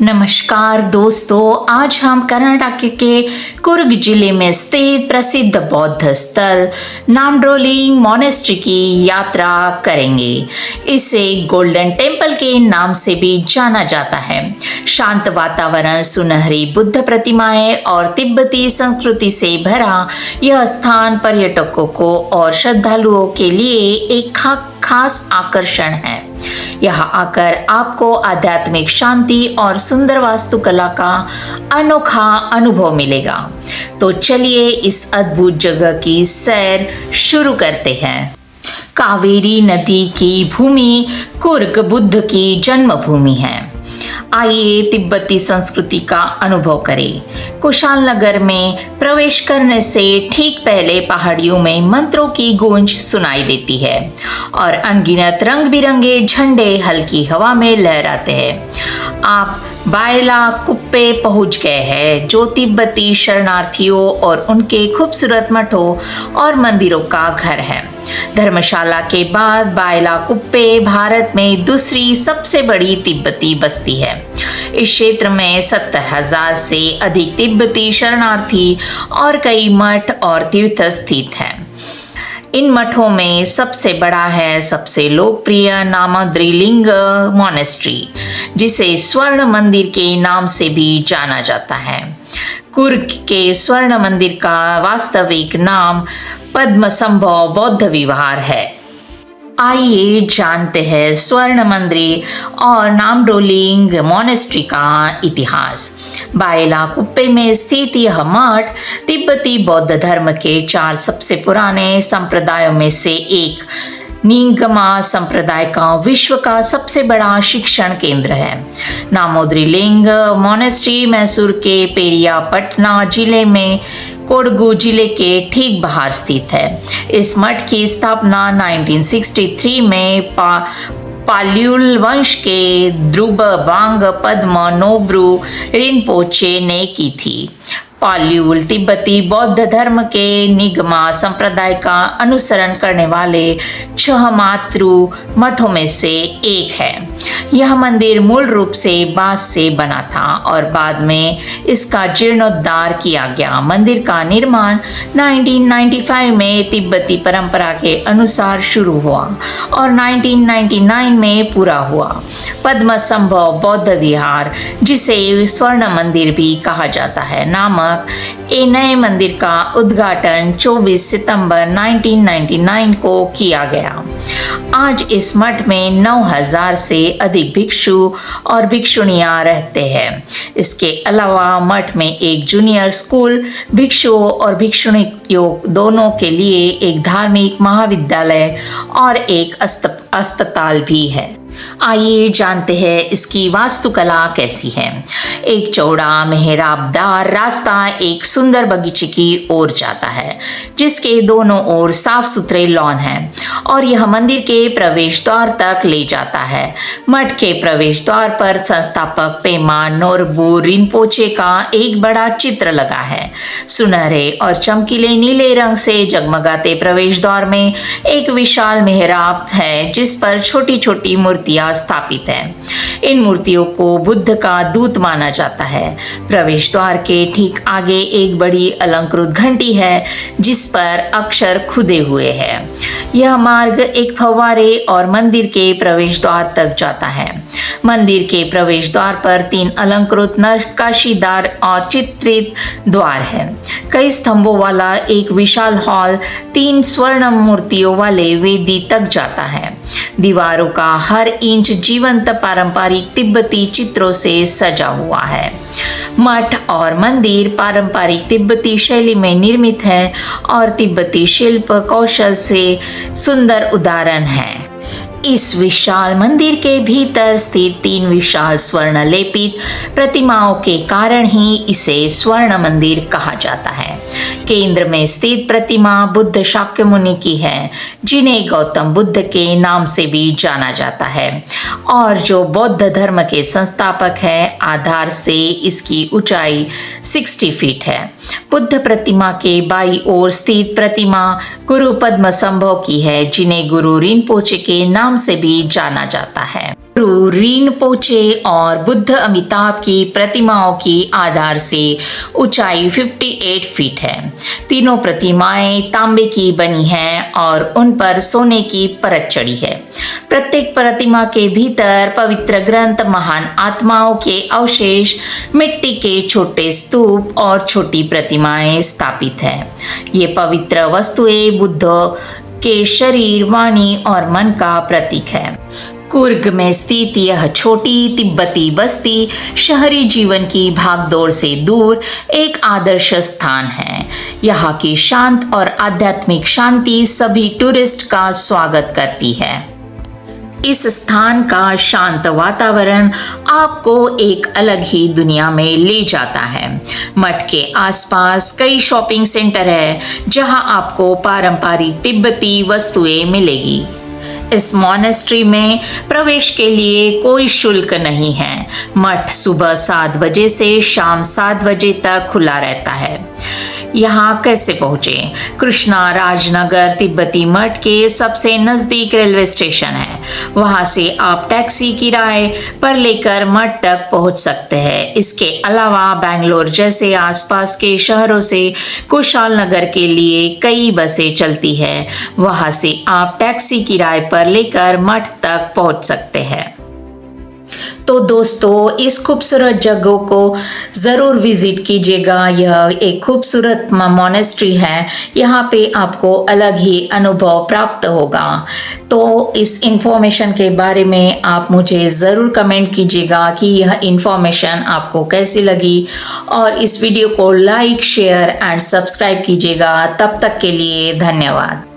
नमस्कार दोस्तों, आज हम कर्नाटक के कुर्ग जिले में स्थित प्रसिद्ध बौद्ध स्थल नामड्रोलिंग मोनेस्ट्री की यात्रा करेंगे। इसे गोल्डन टेम्पल के नाम से भी जाना जाता है। शांत वातावरण, सुनहरी बुद्ध प्रतिमाएं और तिब्बती संस्कृति से भरा यह स्थान पर्यटकों को और श्रद्धालुओं के लिए एक खास आकर्षण है। यहाँ आकर आपको आध्यात्मिक शांति और सुंदर वास्तुकला का अनोखा अनुभव मिलेगा। तो चलिए इस अद्भुत जगह की सैर शुरू करते हैं। कावेरी नदी की भूमि कुर्ग बुद्ध की जन्मभूमि है। आइए तिब्बती संस्कृति का अनुभव करें। कुशालनगर में प्रवेश करने से ठीक पहले पहाड़ियों में मंत्रों की गूंज सुनाई देती है और अनगिनत रंग बिरंगे झंडे हल्की हवा में लहराते हैं। आप बायला कुप्पे पहुंच गए हैं, जो तिब्बती शरणार्थियों और उनके खूबसूरत मठों और मंदिरों का घर है। धर्मशाला के बाद बायला कुप्पे भारत में दूसरी सबसे बड़ी तिब्बती बस्ती है। इस क्षेत्र में 70,000 से अधिक तिब्बती शरणार्थी और कई मठ और तीर्थ स्थित हैं। इन मठों में सबसे बड़ा है सबसे लोकप्रिय नामद्रिलिंग मोनेस्ट्री, जिसे स्वर्ण मंदिर के नाम से भी जाना जाता है। कुर्ग के स्वर्ण मंदिर का वास्तविक नाम पद्मसंभव बौद्ध विहार है। आइए जानते हैं स्वर्ण मंदिर और नामड्रोलिंग मोनेस्ट्री का इतिहास। बायला कुप्पे में स्थित यह मठ तिब्बती बौद्ध धर्म के 4 सबसे पुराने संप्रदायों में से एक निंगमा संप्रदाय का विश्व का सबसे बड़ा शिक्षण केंद्र है। नामोद्रिलिंग मोनेस्ट्री मैसूर के पेरियापटना जिले में कोडगु जिले के ठीक बाहर स्थित है। इस मठ की स्थापना 1963 में पाल्युल वंश के द्रुबबांग पद्म नोब्रु रिनपोचे ने की थी। पाल्युल तिब्बती बौद्ध धर्म के निगमा संप्रदाय का अनुसरण करने वाले 6 मातृ मठों में से एक है। यह मंदिर मूल रूप से बांस से बना था और बाद में इसका जीर्णोद्धार किया गया। मंदिर का निर्माण 1995 में तिब्बती परंपरा के अनुसार शुरू हुआ और 1999 में पूरा हुआ। पद्मसंभव बौद्ध विहार, जिसे स्वर्ण मंदिर भी कहा जाता है, नामक ए नए मंदिर का उद्घाटन 24 सितंबर 1999 को किया गया। आज इस मठ में 9,000 से अधिक भिक्षु और भिक्षुणियां रहते हैं। इसके अलावा मठ में एक जूनियर स्कूल, भिक्षुओं और भिक्षुणियों दोनों के लिए एक धार्मिक महाविद्यालय और एक अस्पताल भी है। आइए जानते हैं इसकी वास्तुकला कैसी है। एक चौड़ा मेहराबदार रास्ता एक सुंदर बगीचे की ओर जाता है, जिसके दोनों ओर साफ सुथरे लॉन हैं और यह मंदिर के प्रवेश द्वार तक ले जाता है। मठ के प्रवेश द्वार पर संस्थापक पेमा नोरबु रिनपोचे का एक बड़ा चित्र लगा है। सुनहरे और चमकीले नीले रंग से जगमगाते प्रवेश द्वार में एक विशाल मेहराब है, जिस पर छोटी छोटी मूर्तियां स्थापित हैं। इन मूर्तियों को बुद्ध का दूत माना जाता है। प्रवेश द्वार के ठीक आगे एक बड़ी अलंकृत घंटी है, जिस पर अक्षर खुदे हुए हैं। यह मार्ग एक फव्वारे और मंदिर के प्रवेश द्वार तक जाता है। मंदिर के प्रवेश द्वार पर 3 अलंकृत नक्काशीदार और चित्रित द्वार है। कई स्तंभों वाला एक विशाल हॉल 3 स्वर्ण मूर्तियों वाले वेदी तक जाता है। दीवारों का हर इंच जीवंत पारंपरिक तिब्बती चित्रों से सजा हुआ है। मठ और मंदिर पारंपरिक तिब्बती शैली में निर्मित है और तिब्बती शिल्प कौशल से सुंदर उदाहरण है। इस विशाल मंदिर के भीतर स्थित 3 विशाल स्वर्ण लेपित प्रतिमाओं के कारण ही इसे स्वर्ण मंदिर कहा जाता है। केंद्र में स्थित प्रतिमा बुद्ध शाक्यमुनि की है, जिन्हें गौतम बुद्ध के नाम से भी जाना जाता है और जो बौद्ध धर्म के संस्थापक है। आधार से इसकी ऊंचाई 60 फीट है। बुद्ध प्रतिमा के बाईं ओर स्थित प्रतिमा गुरु पद्मसंभव की है, जिन्हें गुरु रिनपोचे के नाम से भी जाना जाता है। गुरु रिनपोचे और बुद्ध अमिताभ की प्रतिमाओं की आधार से ऊंचाई 58 फीट है। तीनों प्रतिमाएं तांबे की बनी हैं और उन पर सोने की परत चढ़ी है। प्रत्येक प्रतिमा के भीतर पवित्र ग्रंथ, महान आत्माओं के अवशेष, मिट्टी के छोटे स्तूप और छोटी प्रतिमाएं स्थापित है। ये पवित्र वस्तुएं बुद्ध के शरीर, वाणी और मन का प्रतीक है। कुर्ग में स्थित यह छोटी तिब्बती बस्ती शहरी जीवन की भागदौड़ से दूर एक आदर्श स्थान है। यहाँ की शांत और आध्यात्मिक शांति सभी टूरिस्ट का स्वागत करती है। इस स्थान का शांत वातावरण आपको एक अलग ही दुनिया में ले जाता है। मठ के आसपास कई शॉपिंग सेंटर है जहां आपको पारंपरिक तिब्बती वस्तुएं मिलेगी। इस मॉनेस्ट्री में प्रवेश के लिए कोई शुल्क नहीं है। मठ सुबह 7 बजे से शाम 7 बजे तक खुला रहता है। यहाँ कैसे पहुँचे? कृष्णा राजनगर तिब्बती मठ के सबसे नज़दीक रेलवे स्टेशन है। वहाँ से आप टैक्सी किराए पर लेकर मठ तक पहुँच सकते हैं। इसके अलावा बेंगलोर जैसे आसपास के शहरों से कुशाल नगर के लिए कई बसें चलती है। वहाँ से आप टैक्सी किराए पर लेकर मठ तक पहुँच सकते हैं। तो दोस्तों, इस खूबसूरत जगह को ज़रूर विज़िट कीजिएगा। यह एक खूबसूरत मॉनेस्ट्री है। यहाँ पे आपको अलग ही अनुभव प्राप्त होगा। तो इस इंफॉर्मेशन के बारे में आप मुझे ज़रूर कमेंट कीजिएगा कि यह इंफॉर्मेशन आपको कैसी लगी, और इस वीडियो को लाइक, शेयर एंड सब्सक्राइब कीजिएगा। तब तक के लिए धन्यवाद।